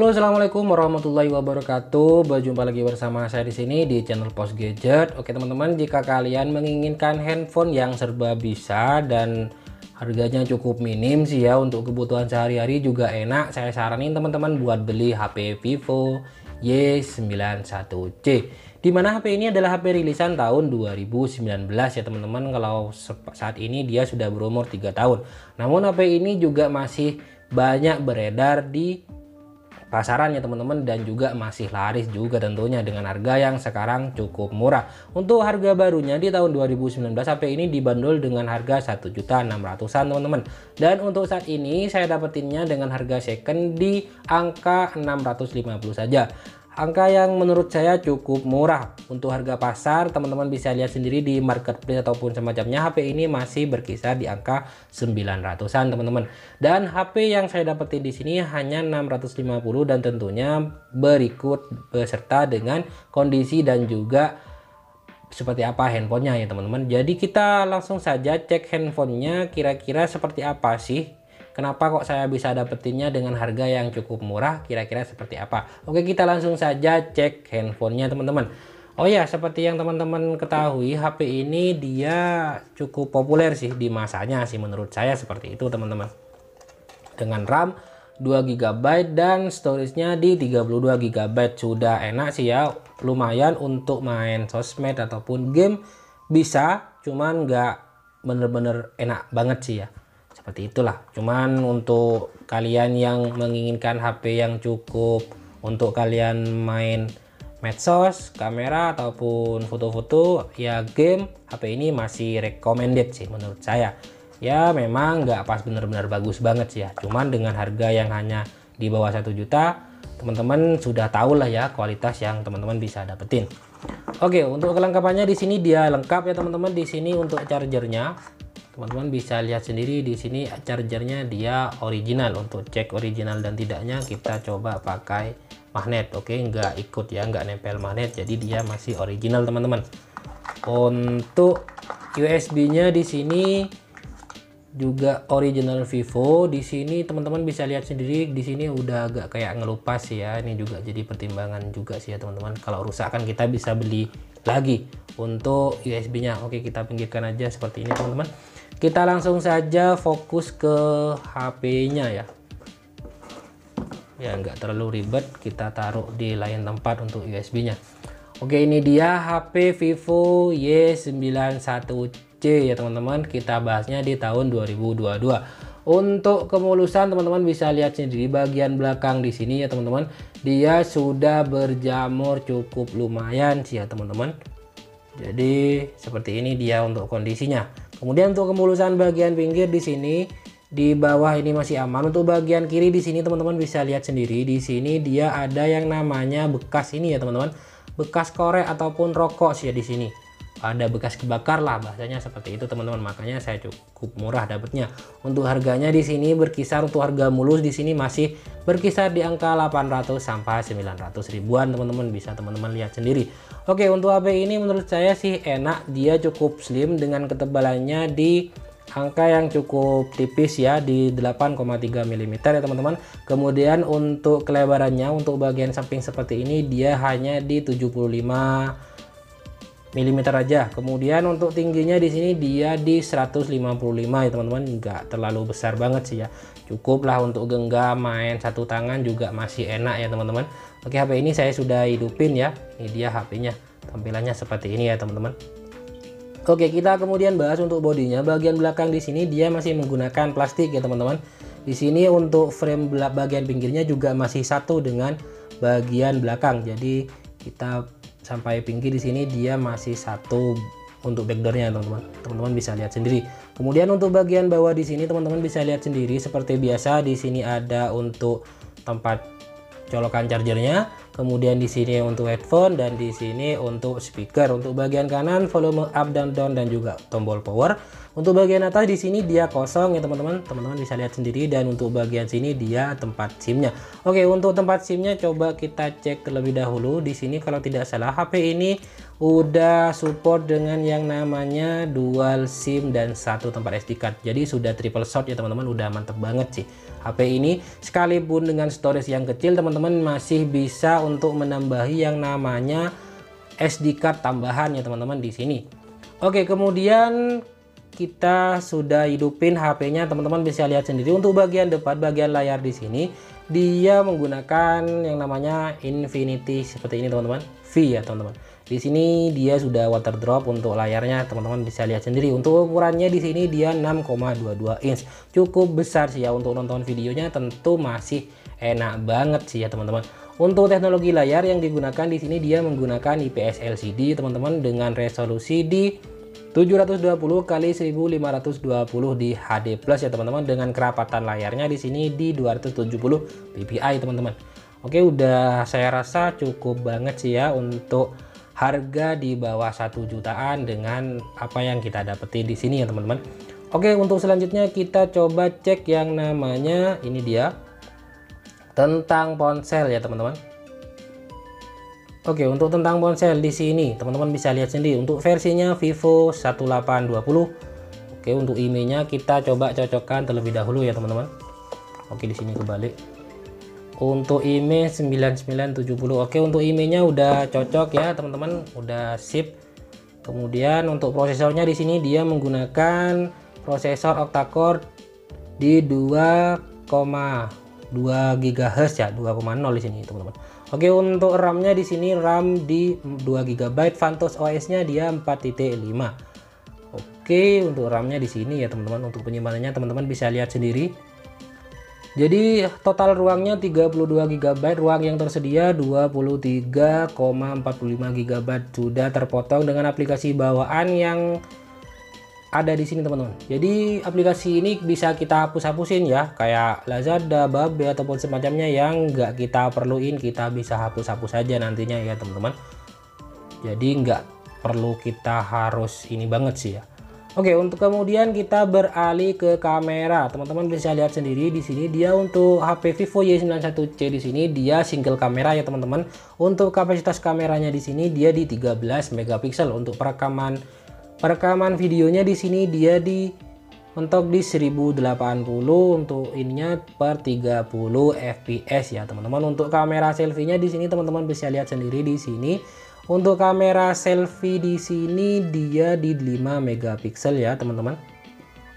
Halo, assalamualaikum warahmatullahi wabarakatuh. Berjumpa lagi bersama saya di sini di channel Pos Gadget. Oke teman-teman, jika kalian menginginkan handphone yang serba bisa dan harganya cukup minim sih ya, untuk kebutuhan sehari-hari juga enak, saya saranin teman-teman buat beli HP Vivo Y91C. Dimana HP ini adalah HP rilisan tahun 2019 ya teman-teman. Kalau saat ini dia sudah berumur 3 tahun. Namun HP ini juga masih banyak beredar di pasaran ya teman-teman, dan juga masih laris juga tentunya dengan harga yang sekarang cukup murah. Untuk harga barunya di tahun 2019 HP ini dibanderol dengan harga 1.600.000-an teman-teman. Dan untuk saat ini saya dapetinnya dengan harga second di angka 650 saja. Angka yang menurut saya cukup murah. Untuk harga pasar teman-teman bisa lihat sendiri di marketplace ataupun semacamnya, HP ini masih berkisar di angka 900-an teman-teman. Dan HP yang saya dapetin di sini hanya 650, dan tentunya berikut beserta dengan kondisi dan juga seperti apa handphonenya ya teman-teman. Jadi kita langsung saja cek handphonenya kira-kira seperti apa sih. Kenapa kok saya bisa dapetinnya dengan harga yang cukup murah, kira-kira seperti apa? Oke, kita langsung saja cek handphonenya teman-teman. Oh ya, seperti yang teman-teman ketahui, HP ini dia cukup populer sih di masanya sih, menurut saya seperti itu teman-teman. Dengan RAM 2 GB dan storage-nya di 32 GB. Sudah enak sih ya, lumayan untuk main sosmed ataupun game bisa, cuman nggak bener-bener enak banget sih ya. Seperti itulah. Cuman untuk kalian yang menginginkan HP yang cukup untuk kalian main medsos, kamera ataupun foto-foto ya game, HP ini masih recommended sih menurut saya. Ya memang nggak pas bener-bener bagus banget sih ya. Cuman dengan harga yang hanya di bawah 1 juta, teman-teman sudah tahu lah ya kualitas yang teman-teman bisa dapetin. Oke, untuk kelengkapannya di sini dia lengkap ya teman-teman. Di sini untuk chargernya, teman-teman bisa lihat sendiri di sini chargernya dia original. Untuk cek original dan tidaknya kita coba pakai magnet. Oke, nggak ikut ya, nggak nempel magnet, jadi dia masih original teman-teman. Untuk USB-nya di sini juga original Vivo. Di sini teman-teman bisa lihat sendiri, di sini udah agak kayak ngelupas ya. Ini juga jadi pertimbangan juga sih ya teman-teman. Kalau rusak kan kita bisa beli lagi untuk USB-nya. Oke, kita pinggirkan aja seperti ini teman-teman. Kita langsung saja fokus ke HP-nya ya. Ya nggak terlalu ribet, kita taruh di lain tempat untuk USB-nya. Oke, ini dia HP Vivo Y91C ya teman-teman. Kita bahasnya di tahun 2022. Untuk kemulusan teman-teman bisa lihat sendiri bagian belakang di sini ya teman-teman. Dia sudah berjamur cukup lumayan sih ya teman-teman. Jadi seperti ini dia untuk kondisinya. Kemudian untuk kemulusan bagian pinggir di sini, di bawah ini masih aman. Untuk bagian kiri di sini teman-teman bisa lihat sendiri, di sini dia ada yang namanya bekas ini ya teman-teman, bekas korek ataupun rokok sih ya di sini. Ada bekas kebakar lah bahasanya seperti itu teman-teman. Makanya saya cukup murah dapatnya. Untuk harganya di sini berkisar, untuk harga mulus di sini masih berkisar di angka 800 sampai 900 ribuan teman-teman, bisa teman-teman lihat sendiri. Oke, untuk HP ini menurut saya sih enak, dia cukup slim dengan ketebalannya di angka yang cukup tipis ya, di 8,3 mm ya teman-teman. Kemudian untuk kelebarannya, untuk bagian samping seperti ini dia hanya di 75 mm aja. Kemudian untuk tingginya di sini dia di 155 ya teman-teman, nggak terlalu besar banget sih ya, cukup lah untuk genggam main satu tangan juga masih enak ya teman-teman. Oke, HP ini saya sudah hidupin ya, ini dia HP-nya, tampilannya seperti ini ya teman-teman. Oke, kita kemudian bahas untuk bodinya. Bagian belakang di sini dia masih menggunakan plastik ya teman-teman. Di sini untuk frame bagian pinggirnya juga masih satu dengan bagian belakang, jadi kita sampai pinggir di sini dia masih satu untuk backdoornya teman-teman. Teman-teman bisa lihat sendiri. Kemudian untuk bagian bawah di sini teman-teman bisa lihat sendiri seperti biasa, di sini ada untuk tempat colokan chargernya, kemudian di sini untuk headphone, dan di sini untuk speaker. Untuk bagian kanan volume up dan down dan juga tombol power. Untuk bagian atas di sini dia kosong ya teman-teman. Teman-teman bisa lihat sendiri, dan untuk bagian sini dia tempat SIM-nya. Oke, untuk tempat SIM-nya coba kita cek terlebih dahulu. Di sini kalau tidak salah HP ini udah support dengan yang namanya dual SIM dan satu tempat SD card. Jadi sudah triple shot ya teman-teman, udah mantep banget sih HP ini. Sekalipun dengan storage yang kecil teman-teman masih bisa untuk menambahi yang namanya SD card tambahan ya teman-teman di sini. Oke, kemudian kita sudah hidupin HP-nya, teman-teman bisa lihat sendiri. Untuk bagian depan, bagian layar di sini dia menggunakan yang namanya Infinity seperti ini teman-teman, V ya teman-teman. Di sini dia sudah water drop untuk layarnya, teman-teman bisa lihat sendiri. Untuk ukurannya di sini dia 6,22 inch, cukup besar sih ya. Untuk nonton videonya tentu masih enak banget sih ya teman-teman. Untuk teknologi layar yang digunakan di sini dia menggunakan IPS LCD teman-teman, dengan resolusi di 720 x 1520 di HD plus ya teman-teman, dengan kerapatan layarnya di sini di 270 ppi teman-teman. Oke, udah saya rasa cukup banget sih ya untuk harga di bawah 1 jutaan dengan apa yang kita dapetin di sini ya teman-teman. Oke, untuk selanjutnya kita coba cek yang namanya ini dia tentang ponsel ya teman-teman. Oke, untuk tentang ponsel di sini teman-teman bisa lihat sendiri. Untuk versinya Vivo 1820. Oke, untuk IMEI-nya kita coba cocokkan terlebih dahulu ya teman-teman. Oke, di sini kebalik. Untuk IMEI 9970. Oke, untuk IMEI-nya udah cocok ya teman-teman, udah sip. Kemudian untuk prosesornya di sini dia menggunakan prosesor octa-core di 2,2 GHz ya, 2,0 di sini teman-teman. Oke, untuk RAM-nya di sini RAM di 2 GB, Vantos OS-nya dia 4.5. Oke, untuk RAM-nya di sini ya teman-teman. Untuk penyimpanannya teman-teman bisa lihat sendiri. Jadi total ruangnya 32 GB, ruang yang tersedia 23,45 GB, sudah terpotong dengan aplikasi bawaan yang ada di sini teman-teman. Jadi aplikasi ini bisa kita hapus-hapusin ya, kayak Lazada, Babe ataupun semacamnya yang nggak kita perluin, kita bisa hapus-hapus saja nantinya ya teman-teman. Jadi nggak perlu kita harus ini banget sih ya. Oke, untuk kemudian kita beralih ke kamera. Teman-teman bisa lihat sendiri di sini dia untuk HP Vivo Y91C di sini dia single kamera ya teman-teman. Untuk kapasitas kameranya di sini dia di 13 megapiksel. Untuk perekaman videonya di sini dia mentok di 1080, untuk ininya per 30 fps ya teman-teman. Untuk kamera selfie-nya di sini teman-teman bisa lihat sendiri di sini. Untuk kamera selfie di sini dia di 5 megapiksel ya teman-teman.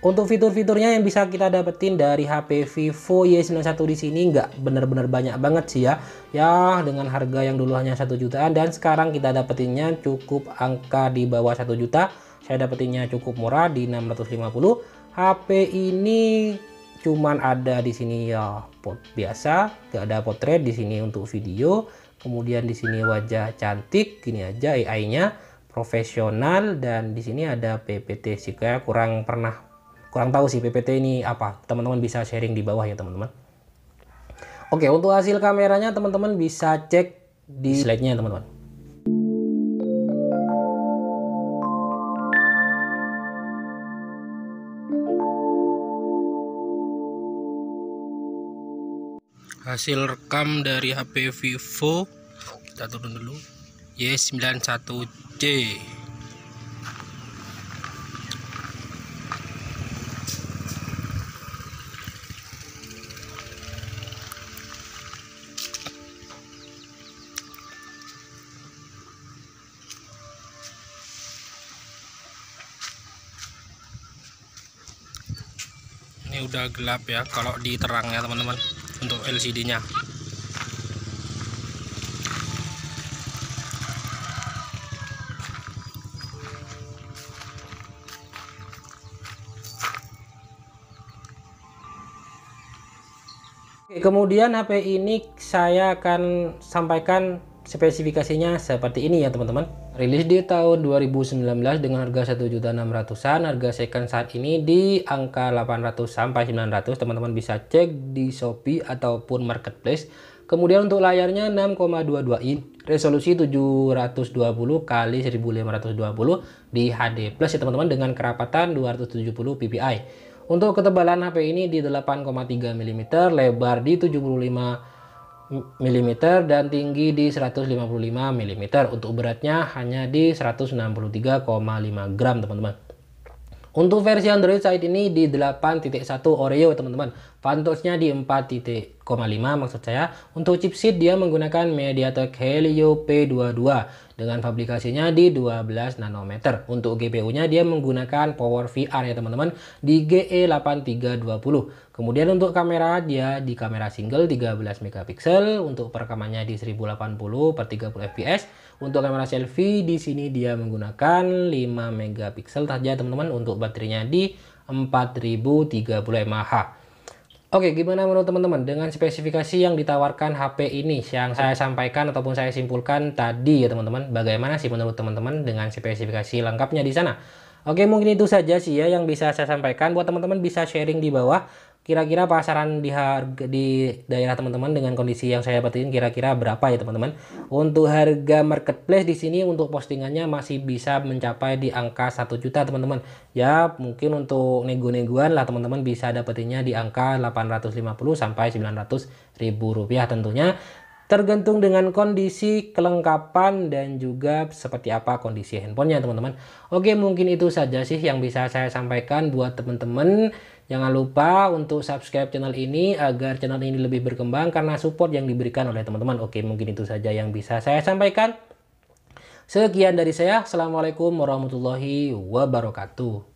Untuk fitur-fiturnya yang bisa kita dapetin dari HP Vivo Y91 di sini nggak bener-bener banyak banget sih ya. Ya, dengan harga yang dulu hanya 1 jutaan dan sekarang kita dapetinnya cukup angka di bawah 1 juta. Saya dapetinnya cukup murah di 650. HP ini cuman ada di sini ya biasa, nggak ada potret di sini untuk video. Kemudian di sini wajah cantik, gini aja AI-nya profesional, dan di sini ada PPT sih, kayak kurang tahu sih PPT ini apa. Teman-teman bisa sharing di bawah ya teman-teman. Oke, untuk hasil kameranya teman-teman bisa cek di slide-nya teman-teman. Hasil rekam dari HP Vivo, kita turun dulu, Y91C. Ini udah gelap ya kalau diterang ya teman-teman. Untuk LCD-nya. Kemudian HP ini saya akan sampaikan spesifikasinya seperti ini ya teman-teman. Rilis di tahun 2019 dengan harga 1.600.000-an. Harga second saat ini di angka 800 sampai 900. Teman-teman bisa cek di Shopee ataupun Marketplace. Kemudian untuk layarnya 6,22 inch, resolusi 720 x 1520 di HD plus ya teman-teman, dengan kerapatan 270 ppi. Untuk ketebalan HP ini di 8,3 mm, lebar di 75 mm dan tinggi di 155 mm. Untuk beratnya hanya di 163,5 gram teman-teman. Untuk versi Android saat ini di 8.1 Oreo teman-teman. Fantasnya di 4.5 maksud saya. Untuk chipset dia menggunakan MediaTek Helio P22 dengan fabrikasinya di 12 nanometer. Untuk GPU-nya dia menggunakan Power VR ya teman-teman di GE8320. Kemudian untuk kamera dia di kamera single 13 megapiksel, untuk perekamannya di 1080 per 30 fps. Untuk kamera selfie di sini dia menggunakan 5 megapiksel saja teman-teman. Untuk baterainya di 4030 mAh. Oke, gimana menurut teman-teman dengan spesifikasi yang ditawarkan HP ini yang saya sampaikan ataupun saya simpulkan tadi ya teman-teman? Bagaimana sih menurut teman-teman dengan spesifikasi lengkapnya di sana? Oke, mungkin itu saja sih ya yang bisa saya sampaikan. Buat teman-teman bisa sharing di bawah. Kira-kira pasaran di harga di daerah teman-teman dengan kondisi yang saya dapetin kira-kira berapa ya teman-teman? Untuk harga marketplace di sini untuk postingannya masih bisa mencapai di angka 1 juta teman-teman. Ya, mungkin untuk nego-negoan lah teman-teman bisa dapetinnya di angka 850 sampai 900 ribu rupiah tentunya. Tergantung dengan kondisi kelengkapan dan juga seperti apa kondisi handphonenya teman-teman. Oke, mungkin itu saja sih yang bisa saya sampaikan buat teman-teman. Jangan lupa untuk subscribe channel ini agar channel ini lebih berkembang karena support yang diberikan oleh teman-teman. Oke, mungkin itu saja yang bisa saya sampaikan. Sekian dari saya. Assalamualaikum warahmatullahi wabarakatuh.